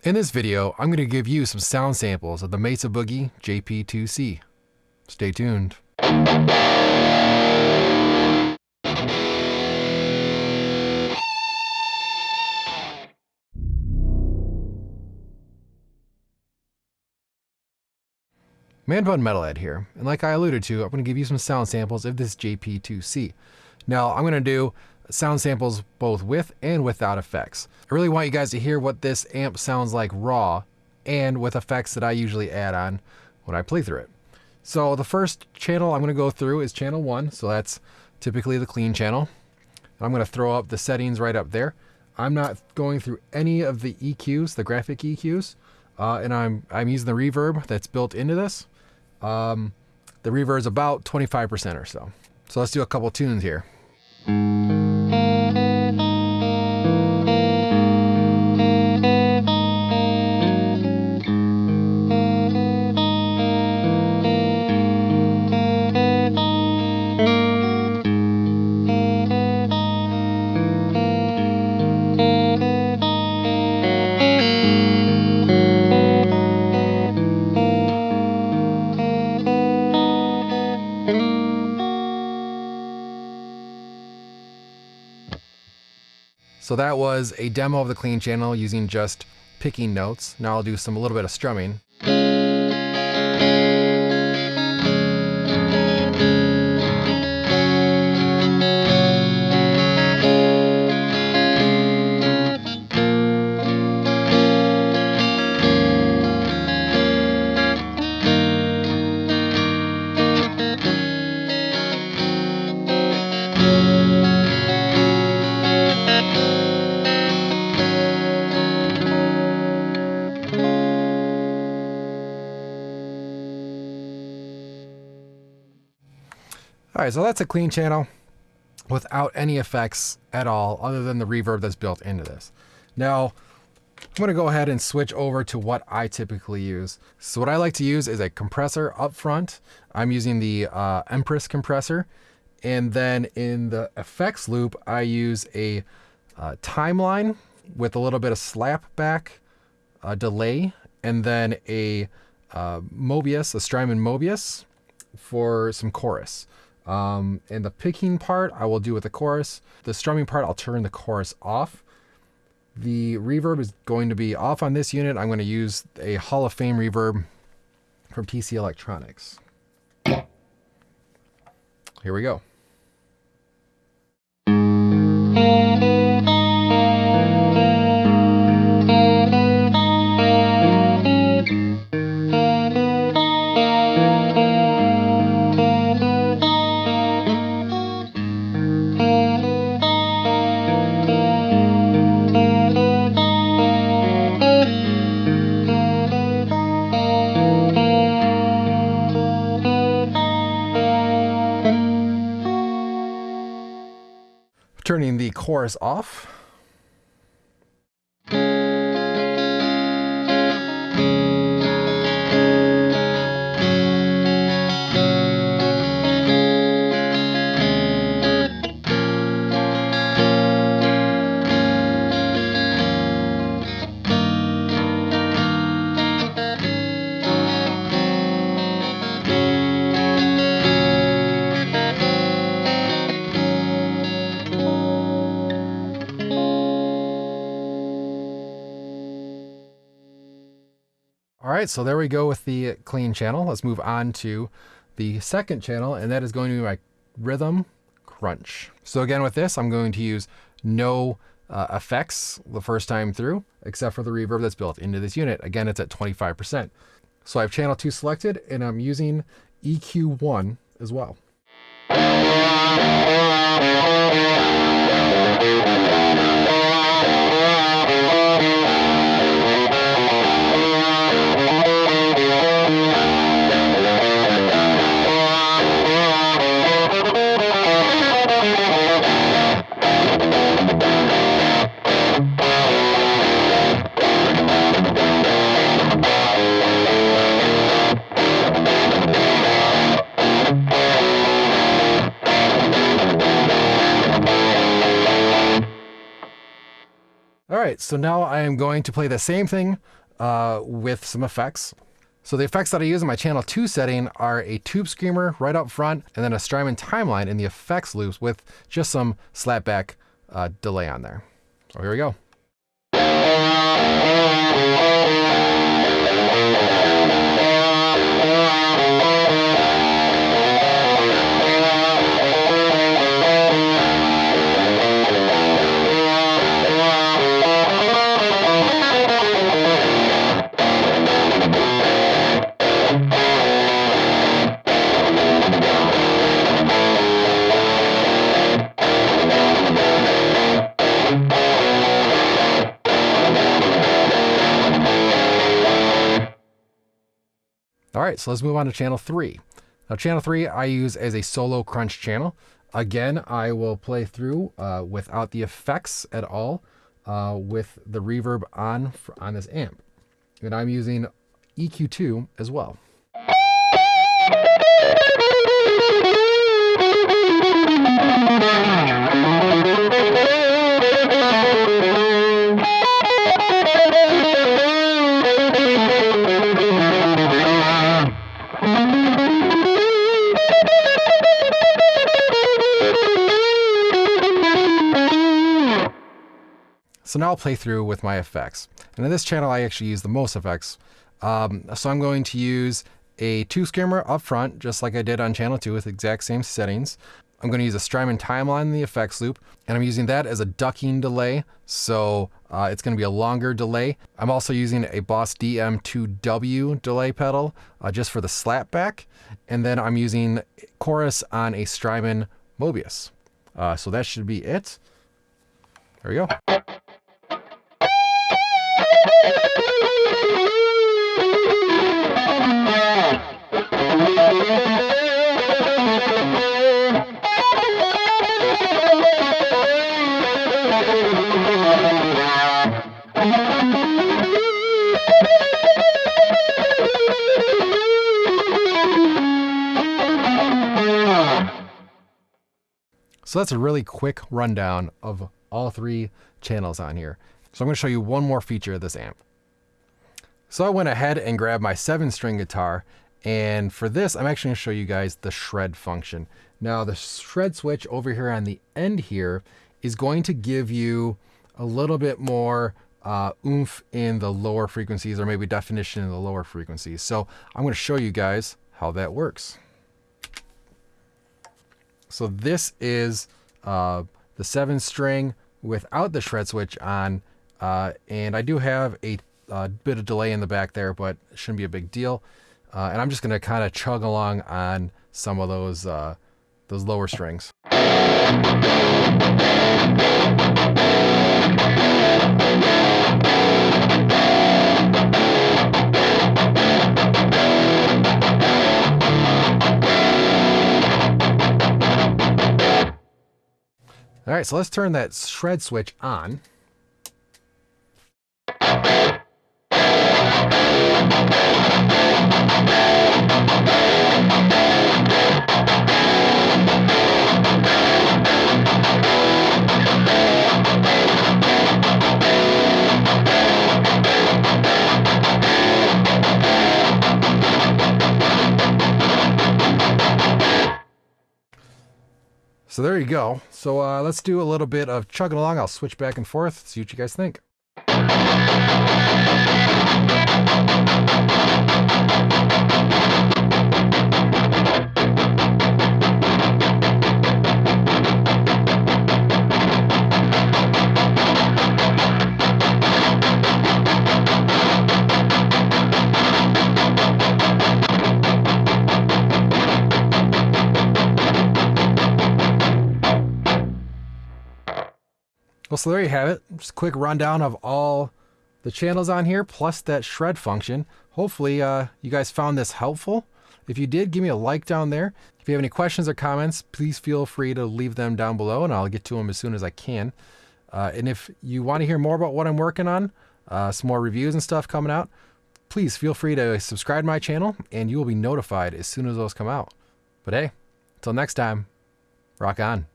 In this video, I'm going to give you some sound samples of the MESA Boogie JP-2C. Stay tuned. Man Bun Metalhead here, and like I alluded to, I'm going to give you some sound samples of this JP-2C. Now, I'm going to do sound samples both with and without effects. I really want you guys to hear what this amp sounds like raw and with effects that I usually add on when I play through it. So the first channel I'm going to go through is channel 1, so that's typically the clean channel. I'm going to throw up the settings right up there. I'm not going through any of the EQs, the graphic EQs, and I'm using the reverb that's built into this. The reverb is about 25% or so. So let's do a couple tunes here. So that was a demo of the clean channel using just picking notes. Now I'll do a little bit of strumming. All right, so that's a clean channel without any effects at all other than the reverb that's built into this. Now, I'm gonna go ahead and switch over to what I typically use. So what I like to use is a compressor up front. I'm using the Empress compressor. And then in the effects loop, I use a timeline with a little bit of slap back delay, and then a Mobius, a Strymon Mobius for some chorus. And the picking part I will do with the chorus. The strumming part, I'll turn the chorus off. The reverb is going to be off on this unit. I'm going to use a Hall of Fame reverb from TC Electronics. Here we go. Turning the chorus off. All right, so there we go with the clean channel. Let's move on to the second channel, and that is going to be my rhythm crunch. So again, with this, I'm going to use no effects the first time through, except for the reverb that's built into this unit. Again, it's at 25%. So I have channel 2 selected, and I'm using EQ1 as well. right, so now I am going to play the same thing with some effects. So the effects that I use in my channel 2 setting are a tube screamer right up front, and then a Strymon Timeline in the effects loops with just some slapback delay on there. So here we go. All right, so let's move on to channel 3. Now channel 3 I use as a solo crunch channel. Again, I will play through without the effects at all with the reverb on this amp. And I'm using EQ2 as well. So now I'll play through with my effects. And in this channel, I actually use the most effects. So I'm going to use a tube screamer up front, just like I did on channel 2 with the exact same settings. I'm going to use a Strymon Timeline in the effects loop, and I'm using that as a ducking delay. So it's going to be a longer delay. I'm also using a Boss DM2W delay pedal just for the slapback. And then I'm using chorus on a Strymon Mobius. So that should be it. There we go. So that's a really quick rundown of all 3 channels on here. So I'm going to show you one more feature of this amp. So I went ahead and grabbed my 7-string guitar, and for this I'm actually going to show you guys the shred function. Now the shred switch over here on the end here is going to give you a little bit more oomph in the lower frequencies, or maybe definition in the lower frequencies. So I'm going to show you guys how that works. So this is the 7-string without the shred switch on, and I do have a bit of delay in the back there, but it shouldn't be a big deal. And I'm just going to kind of chug along on some of those lower strings. All right, so let's turn that shred switch on. So there you go. So let's do a little bit of chugging along. I'll switch back and forth, see what you guys think. Well, so there you have it. Just a quick rundown of all the channels on here, plus that shred function. Hopefully you guys found this helpful. If you did, give me a like down there. If you have any questions or comments, please feel free to leave them down below, and I'll get to them as soon as I can. And if you want to hear more about what I'm working on, some more reviews and stuff coming out, please feel free to subscribe to my channel, and you will be notified as soon as those come out. But hey, until next time, rock on.